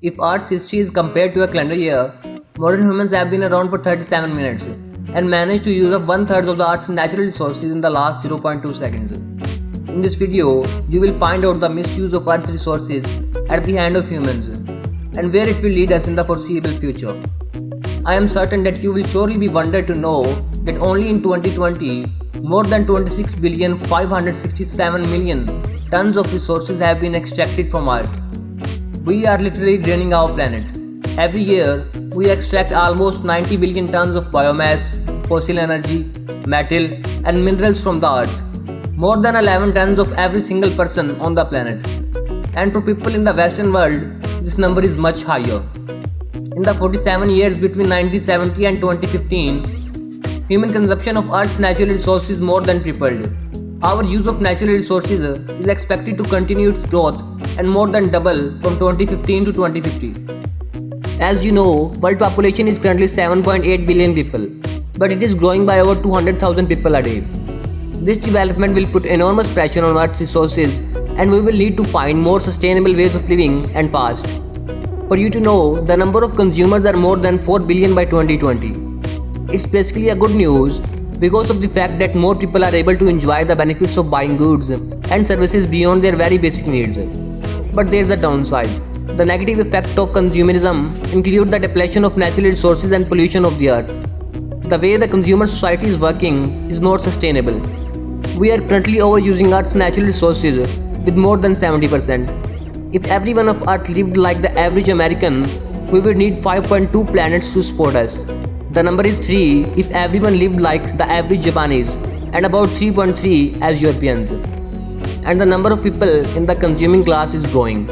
If Earth's history is compared to a calendar year, modern humans have been around for 37 minutes and managed to use up one third of the Earth's natural resources in the last 0.2 seconds. In this video, you will find out the misuse of Earth's resources at the hand of humans and where it will lead us in the foreseeable future. I am certain that you will surely be wondered to know that only in 2020, more than 26,567,000,000 tons of resources have been extracted from Earth. We are literally draining our planet. Every year, we extract almost 90 billion tons of biomass, fossil energy, metal, and minerals from the Earth. More than 11 tons of every single person on the planet. And for people in the Western world, this number is much higher. In the 47 years between 1970 and 2015, human consumption of Earth's natural resources more than tripled. Our use of natural resources is expected to continue its growth and more than double from 2015 to 2050. As you know, world population is currently 7.8 billion people, but it is growing by over 200,000 people a day. This development will put enormous pressure on Earth's resources, and we will need to find more sustainable ways of living and fast. For you to know, the number of consumers are more than 4 billion by 2020. It's basically a good news because of the fact that more people are able to enjoy the benefits of buying goods and services beyond their very basic needs. But there's a downside. The negative effect of consumerism include the depletion of natural resources and pollution of the earth. The way the consumer society is working is not sustainable. We are currently overusing Earth's natural resources with more than 70%. If everyone of Earth lived like the average American, we would need 5.2 planets to support us. The number is 3 if everyone lived like the average Japanese, and about 3.3 as Europeans. And the number of people in the consuming class is growing.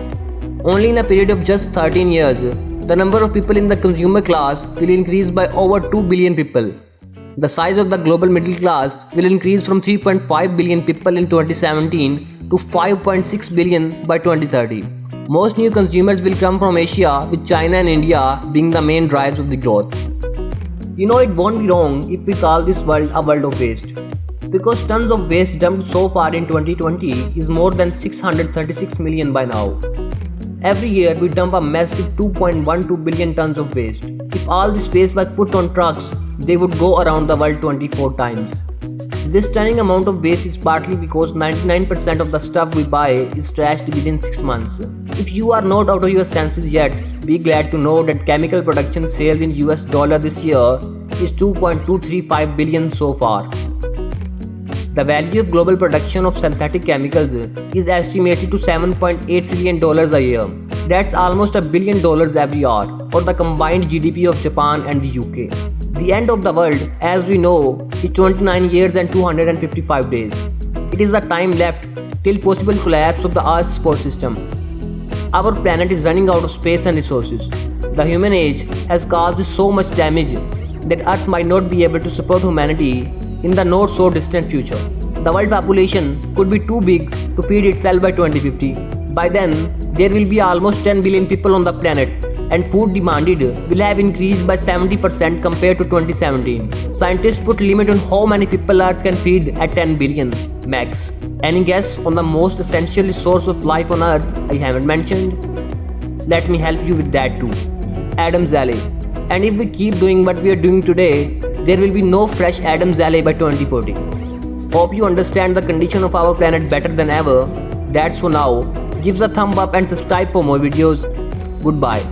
Only in a period of just 13 years, the number of people in the consumer class will increase by over 2 billion people. The size of the global middle class will increase from 3.5 billion people in 2017 to 5.6 billion by 2030. Most new consumers will come from Asia, with China and India being the main drives of the growth. You know, it won't be wrong if we call this world a world of waste, because tons of waste dumped so far in 2020 is more than 636 million by now. Every year we dump a massive 2.12 billion tons of waste. If all this waste was put on trucks, they would go around the world 24 times. This stunning amount of waste is partly because 99% of the stuff we buy is trashed within 6 months. If you are not out of your senses yet, be glad to know that chemical production sales in US dollar this year is 2.235 billion so far. The value of global production of synthetic chemicals is estimated to $7.8 trillion a year. That's almost $1 billion every year, or the combined GDP of Japan and the UK. The end of the world, as we know, is 29 years and 255 days. It is the time left till possible collapse of the Earth's support system. Our planet is running out of space and resources. The human age has caused so much damage that Earth might not be able to support humanity in the not so distant future. The world population could be too big to feed itself by 2050. By then, there will be almost 10 billion people on the planet, and food demanded will have increased by 70% compared to 2017. Scientists put limit on how many people Earth can feed at 10 billion max. Any guess on the most essential source of life on Earth I haven't mentioned? Let me help you with that too. Adam's Alley. And if we keep doing what we are doing today, there will be no fresh Adam's Alley by 2040. Hope you understand the condition of our planet better than ever. That's for now. Give us a thumb up and subscribe for more videos. Goodbye.